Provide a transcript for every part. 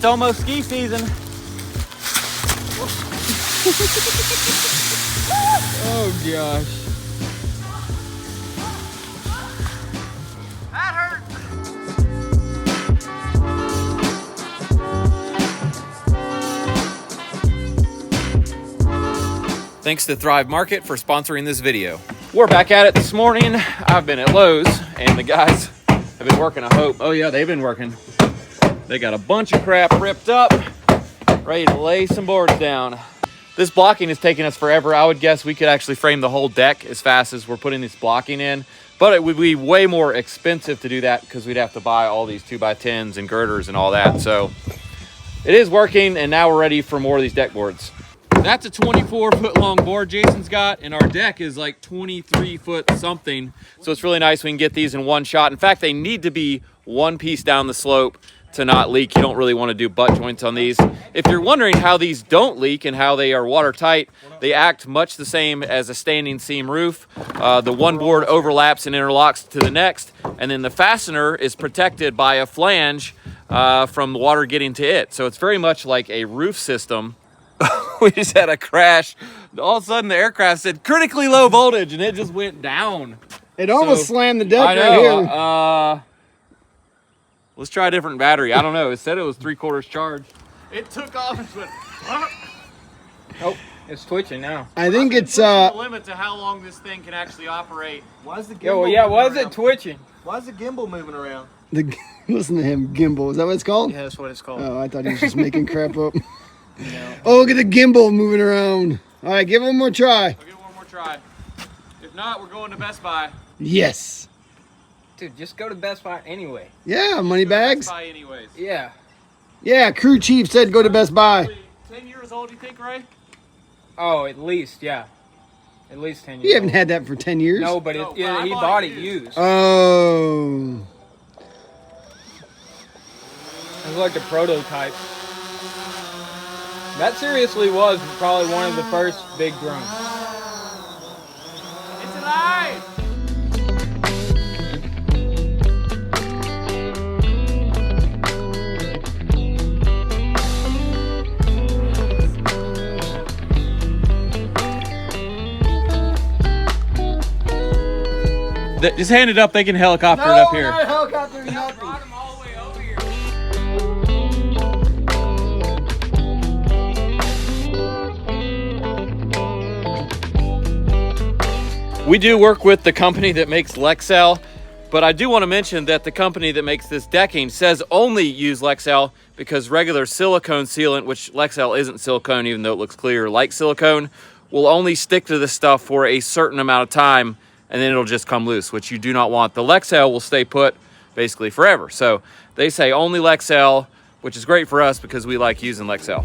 It's almost ski season. Oh gosh. That hurt. Thanks to Thrive Market for sponsoring this video. We're back at it this morning. I've been at Lowe's and the guys have been working, I hope. Oh yeah, they've been working. They got a bunch of crap ripped up, ready to lay some boards down. This blocking is taking us forever. I would guess we could actually frame the whole deck as fast as we're putting this blocking in, but it would be way more expensive to do that because we'd have to buy all these 2x10s and girders and all that. So it is working, and now we're ready for more of these deck boards. That's a 24-foot long board Jason's got, and our deck is like 23 foot something. So it's really nice we can get these in one shot. In fact, they need to be one piece down the slope to not leak. You don't really want to do butt joints on these. If you're wondering how these don't leak and how they are watertight, they act much the same as a standing seam roof. The one board overlaps and interlocks to the next, and then the fastener is protected by a flange from the water getting to it. So it's very much like a roof system. We just had a crash. All of a sudden the aircraft said critically low voltage and it just went down. It almost slammed the deck I know, right here. Let's try a different battery. I don't know. It said it was 3/4 charge. It took off and went. Oh, it's twitching now. I think it's the limit to how long this thing can actually operate. Why is the gimbal? Yo, yeah, why is it twitching? Why is the gimbal moving around? Listen to him, gimbal. Is that what it's called? Yeah, that's what it's called. Oh, I thought he was just making crap up. No. Oh, look at the gimbal moving around. All right, give it one more try. I'll give it one more try. If not, we're going to Best Buy. Yes. Dude, just go to Best Buy anyway. Yeah, money bags. Best Buy anyways. Yeah. Yeah, crew chief said go to Best Buy. 10 years old, you think, Ray? Oh, at least, yeah. At least 10 years. You haven't had that for 10 years? No, but No, he I bought it used. Oh. It was like a prototype. That seriously was probably one of the first big drones. It's alive! Just hand it up, they can helicopter it up here. Not helicopter, nothing. Brought him all the way over here. We do work with the company that makes Lexel, but I do want to mention that the company that makes this decking says only use Lexel because regular silicone sealant, which Lexel isn't silicone even though it looks clear like silicone, will only stick to this stuff for a certain amount of time and then it'll just come loose, which you do not want. The Lexel will stay put basically forever. So they say only Lexel, which is great for us because we like using Lexel.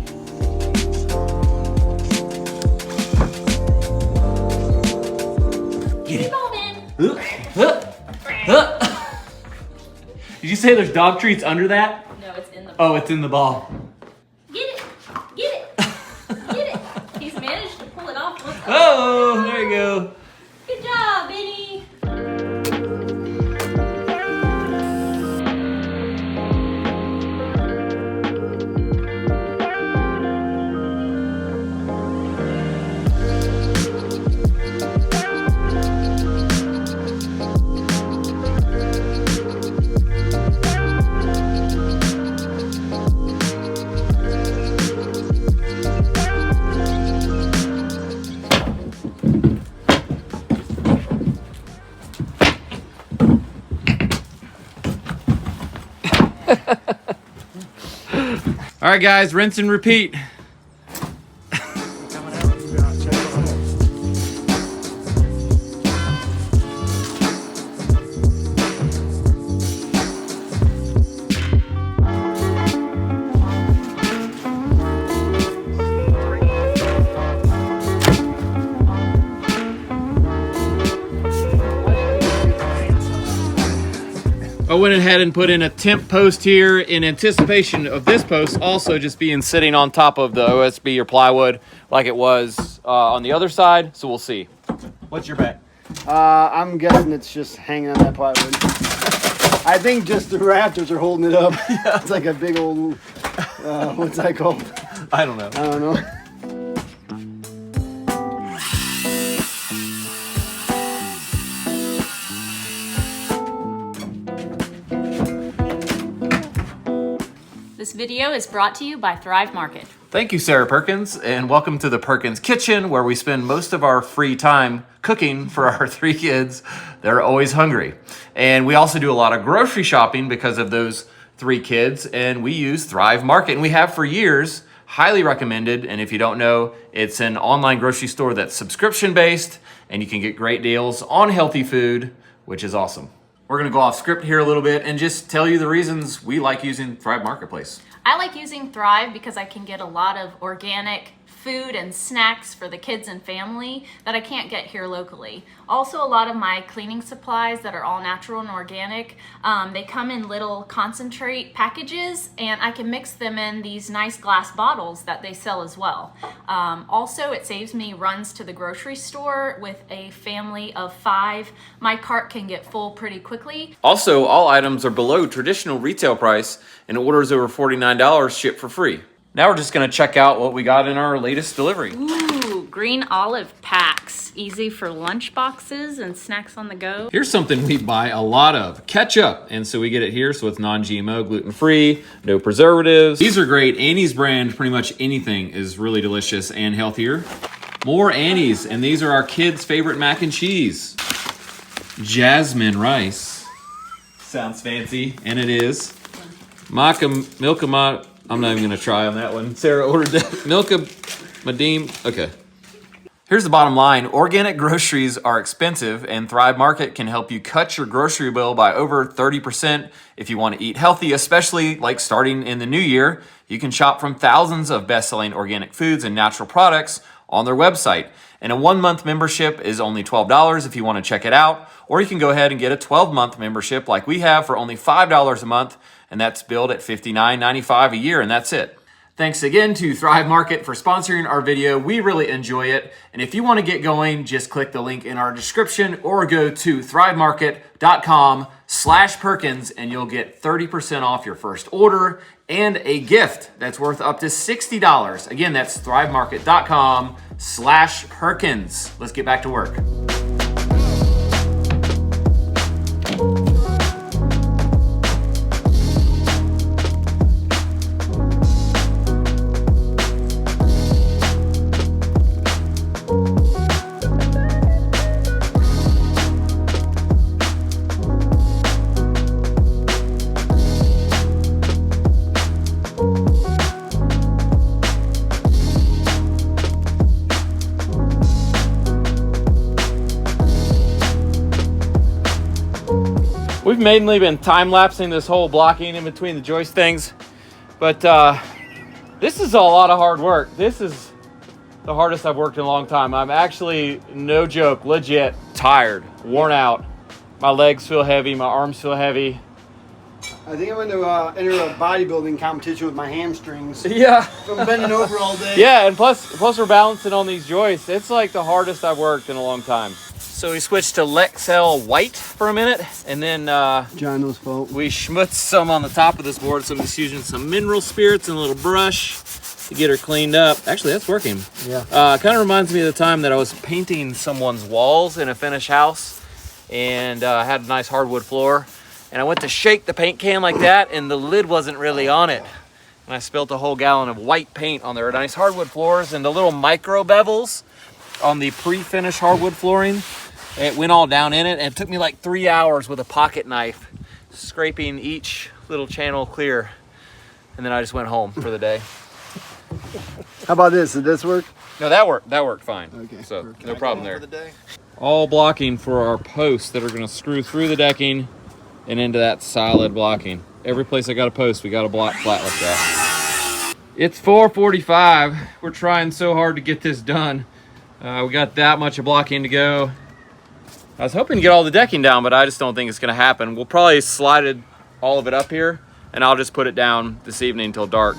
Get it. Did you say there's dog treats under that? No, it's in the ball. Oh, it's in the ball. Get it! Get it! Get it! He's managed to pull it off. Oh, there you go. Good job, Benny! All right, guys, rinse and repeat. I went ahead and put in a temp post here in anticipation of this post also just being sitting on top of the OSB or plywood like it was on the other side. So we'll see. What's your bet? I'm guessing it's just hanging on that plywood. I think just the rafters are holding it up. Yeah. It's like a big old What's that called? I don't know. I don't know. This video is brought to you by Thrive Market. Thank you, Sarah Perkins, and welcome to the Perkins Kitchen, where we spend most of our free time cooking for our 3 kids. They're always hungry. And we also do a lot of grocery shopping because of those 3 kids, and we use Thrive Market, and we have for years. Highly recommended, and if you don't know, it's an online grocery store that's subscription-based, and you can get great deals on healthy food, which is awesome. We're gonna go off script here a little bit and just tell you the reasons we like using Thrive Marketplace. I like using Thrive because I can get a lot of organic food and snacks for the kids and family that I can't get here locally. Also, a lot of my cleaning supplies that are all natural and organic, they come in little concentrate packages, and I can mix them in these nice glass bottles that they sell as well. Also, it saves me runs to the grocery store. With a family of 5, my cart can get full pretty quickly. Also, all items are below traditional retail price, and orders over $49 ship for free. Now we're just gonna check out what we got in our latest delivery. Ooh, green olive packs. Easy for lunch boxes and snacks on the go. Here's something we buy a lot of, ketchup. And so we get it here, so it's non-GMO, gluten-free, no preservatives. These are great. Annie's brand, pretty much anything is really delicious and healthier. More Annie's, and these are our kids' favorite mac and cheese. Jasmine rice. Sounds fancy, and it is. Milka, I'm not even gonna try on that one. Sarah ordered that. Milka Madim. Okay. Here's the bottom line. Organic groceries are expensive, and Thrive Market can help you cut your grocery bill by over 30% if you want to eat healthy, especially like starting in the new year. You can shop from thousands of best-selling organic foods and natural products on their website. And a 1-month membership is only $12 if you want to check it out. Or you can go ahead and get a 12-month membership like we have for only $5 a month, and that's billed at $59.95 a year, and that's it. Thanks again to Thrive Market for sponsoring our video. We really enjoy it. And if you want to get going, just click the link in our description or go to thrivemarket.com/Perkins and you'll get 30% off your first order and a gift that's worth up to $60. Again, that's thrivemarket.com/Perkins. Let's get back to work. We've mainly been time-lapsing this whole blocking in between the joist things, but this is a lot of hard work. This is the hardest I've worked in a long time. I'm actually, no joke, legit tired, worn out. My legs feel heavy, my arms feel heavy. I think I'm going to enter a bodybuilding competition with my hamstrings. Yeah. From bending over all day. Yeah, and plus we're balancing on these joists. It's like the hardest I've worked in a long time. So we switched to Lexel White for a minute, and then John's fault. we schmutzed some on the top of this board. So I'm just using some mineral spirits and a little brush to get her cleaned up. Actually, that's working. Yeah. Kind of reminds me of the time that I was painting someone's walls in a finished house, and I had a nice hardwood floor. And I went to shake the paint can like that, and the lid wasn't really on it. And I spilled a whole gallon of white paint on their nice hardwood floors, and the little micro bevels on the pre-finished hardwood flooring, it went all down in it, and it took me like 3 hours with a pocket knife, scraping each little channel clear. And then I just went home for the day. How about this? Did this work? No, that worked fine. Okay, So perfect. no problem there. For the day. All blocking for our posts that are gonna screw through the decking and into that solid blocking. Every place I got a post, we got a block flat like that. It's 4:45. We're trying so hard to get this done. We got that much of blocking to go. I was hoping to get all the decking down, but I just don't think it's gonna happen. We'll probably slide all of it up here, and I'll just put it down this evening till dark.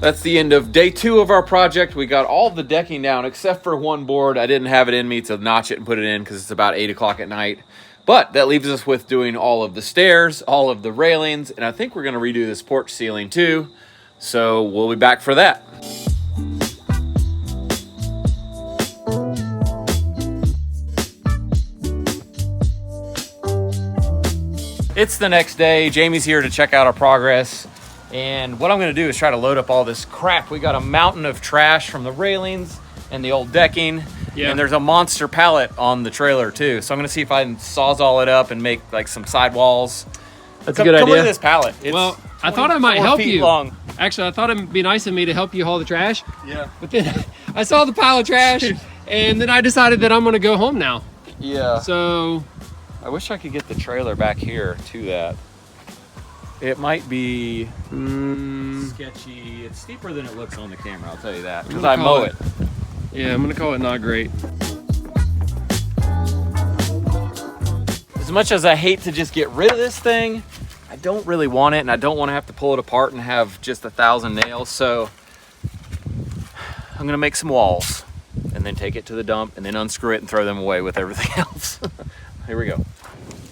That's the end of day 2 of our project. We got all the decking down except for one board. I didn't have it in me to notch it and put it in because it's about 8 o'clock at night. But that leaves us with doing all of the stairs, all of the railings, and I think we're gonna redo this porch ceiling too. So we'll be back for that. It's the next day. Jamie's here to check out our progress. And what I'm gonna do is try to load up all this crap. We got a mountain of trash from the railings and the old decking. Yeah. And there's a monster pallet on the trailer too. So I'm gonna see if I can sawzall it up and make like some sidewalls. That's a good idea. Come look at this pallet. It's Well, I thought I might help you. Long. Actually, I thought it'd be nice of me to help you haul the trash. Yeah. But then I saw the pile of trash, and then I decided that I'm gonna go home now. Yeah. So I wish I could get the trailer back here to that. It might be sketchy. It's steeper than it looks on the camera, I'll tell you that, because I mow it. Yeah, I'm gonna call it not great. As much as I hate to just get rid of this thing, I don't really want it, and I don't want to have to pull it apart and have just 1,000 nails, so I'm gonna make some walls and then take it to the dump and then unscrew it and throw them away with everything else. Here we go.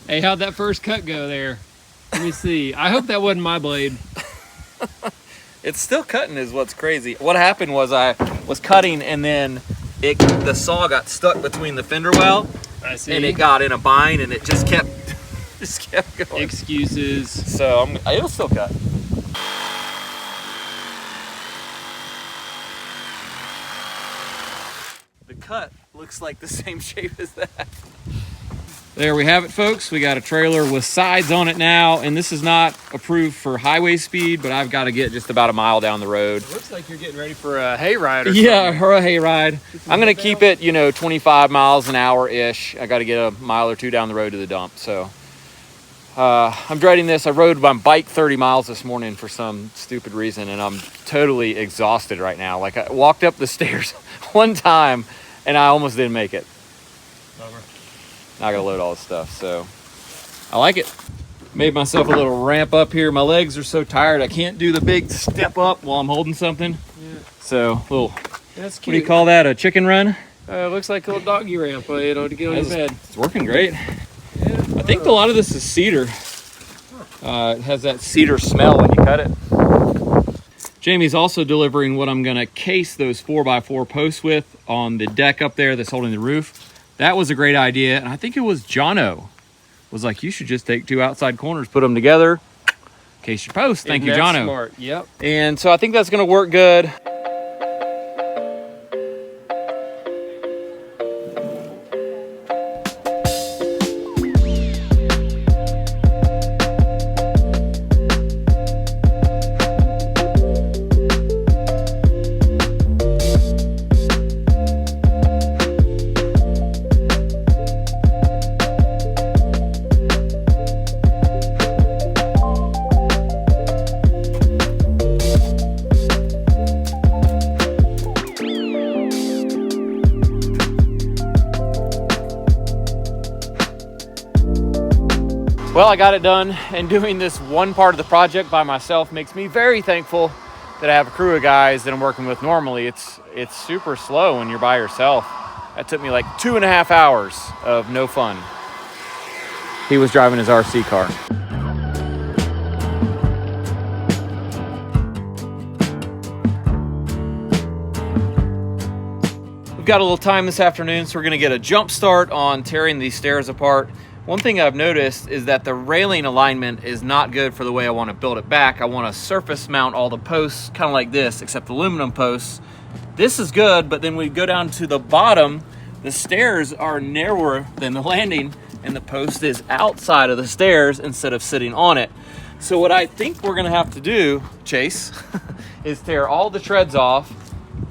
Hey, how'd that first cut go there? Let me see. I hope that wasn't my blade. It's still cutting is what's crazy. What happened was I was cutting and then the saw got stuck between the fender well. I see. And it got in a bind and it just kept going. Excuses. So it'll still cut. The cut looks like the same shape as that. There we have it, folks. We got a trailer with sides on it now, and this is not approved for highway speed, but I've got to get just about a mile down the road. It looks like you're getting ready for a hayride or something. Yeah, or a hayride. I'm going to keep it, 25 miles an hour-ish. I got to get a mile or two down the road to the dump, so I'm dreading this. I rode my bike 30 miles this morning for some stupid reason, and I'm totally exhausted right now. Like, I walked up the stairs one time, and I almost didn't make it. Now I gotta load all this stuff, so I like it. Made myself a little ramp up here. My legs are so tired I can't do the big step up while I'm holding something. Yeah. So little, that's cute. What do you call that? A chicken run? Looks like a little doggy ramp, to get on your bed. It's working great. Yeah. I think a lot of this is cedar. It has that cedar smell when you cut it. Jamie's also delivering what I'm gonna case those 4x4 posts with on the deck up there that's holding the roof. That was a great idea, and I think it was Jono was like, you should just take 2 outside corners, put them together, case your post. Thank you, Jono. Smart. Yep. And so I think that's gonna work good. Well, I got it done, and doing this one part of the project by myself makes me very thankful that I have a crew of guys that I'm working with. Normally, it's super slow when you're by yourself. That took me like 2.5 hours of no fun. He was driving his RC car. We've got a little time this afternoon, so we're gonna get a jump start on tearing these stairs apart. One thing I've noticed is that the railing alignment is not good for the way I want to build it back. I want to surface mount all the posts kind of like this, except aluminum posts. This is good, but then we go down to the bottom, the stairs are narrower than the landing, and the post is outside of the stairs instead of sitting on it. So what I think we're gonna have to do, Chase, is tear all the treads off,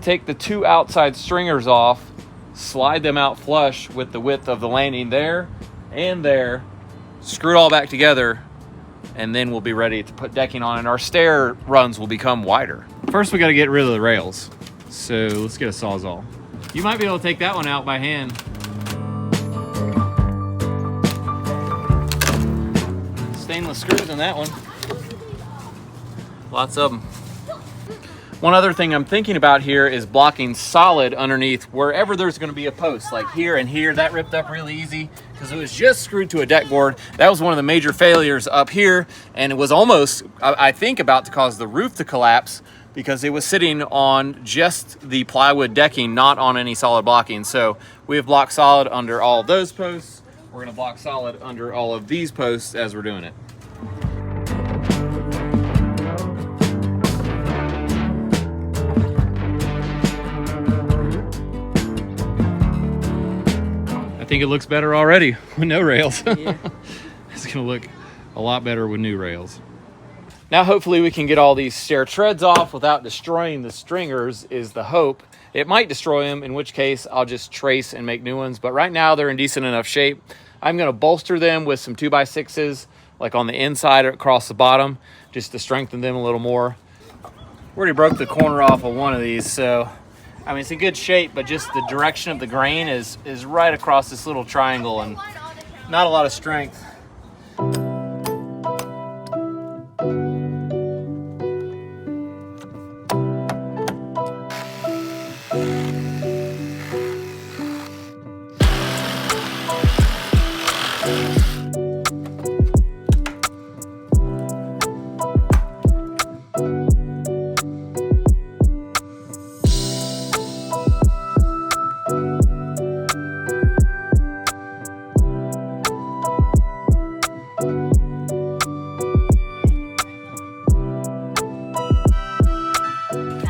take the 2 outside stringers off, slide them out flush with the width of the landing there and there, screw it all back together, and then we'll be ready to put decking on, and our stair runs will become wider. First, we got to get rid of the rails. So let's get a Sawzall. You might be able to take that one out by hand. Stainless screws in that one. Lots of them. One other thing I'm thinking about here is blocking solid underneath wherever there's going to be a post, like here and here. That ripped up really easy because it was just screwed to a deck board. That was one of the major failures up here, and it was almost, I think, about to cause the roof to collapse because it was sitting on just the plywood decking, not on any solid blocking. So we have blocked solid under all of those posts. We're going to block solid under all of these posts as we're doing it. I think it looks better already with no rails. Yeah. It's gonna look a lot better with new rails. Now hopefully we can get all these stair treads off without destroying the stringers is the hope. It might destroy them, in which case I'll just trace and make new ones. But right now they're in decent enough shape. I'm gonna bolster them with some 2x6s, like on the inside or across the bottom, just to strengthen them a little more. We already broke the corner off of one of these, so I mean, it's in good shape, but just the direction of the grain is right across this little triangle and not a lot of strength.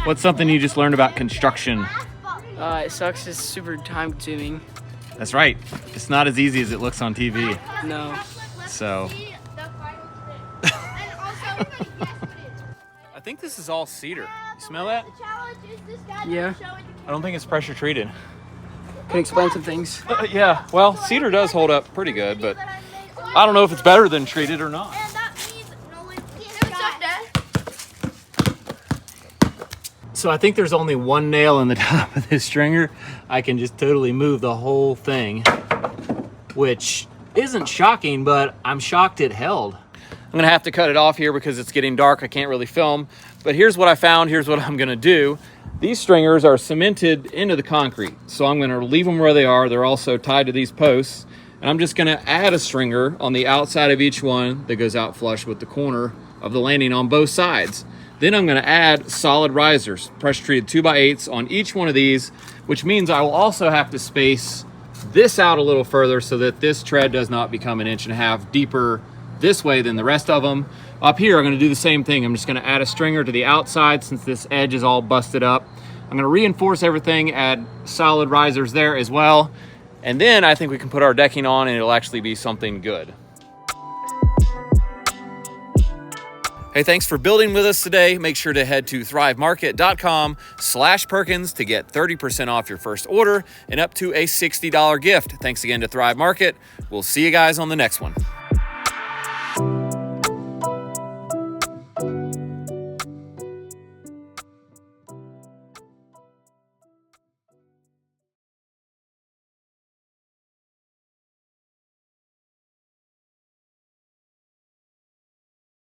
What's something you just learned about construction? It sucks. It's super time consuming. That's right. It's not as easy as it looks on TV. No. So. I think this is all cedar. You smell that? Yeah. I don't think it's pressure treated. Can you explain some things? Yeah, well, cedar does hold up pretty good, but I don't know if it's better than treated or not. So I think there's only one nail in the top of this stringer. I can just totally move the whole thing, which isn't shocking, but I'm shocked it held. I'm gonna have to cut it off here because it's getting dark. I can't really film, but here's what I found. Here's what I'm gonna do. These stringers are cemented into the concrete, so I'm gonna leave them where they are. They're also tied to these posts, and I'm just gonna add a stringer on the outside of each one that goes out flush with the corner of the landing on both sides. Then I'm gonna add solid risers, pressure treated 2x8s on each one of these, which means I will also have to space this out a little further so that this tread does not become 1.5 inches deeper this way than the rest of them. Up here, I'm gonna do the same thing. I'm just gonna add a stringer to the outside since this edge is all busted up. I'm gonna reinforce everything, add solid risers there as well. And then I think we can put our decking on and it'll actually be something good. Hey, thanks for building with us today. Make sure to head to thrivemarket.com/Perkins to get 30% off your first order and up to a $60 gift. Thanks again to Thrive Market. We'll see you guys on the next one.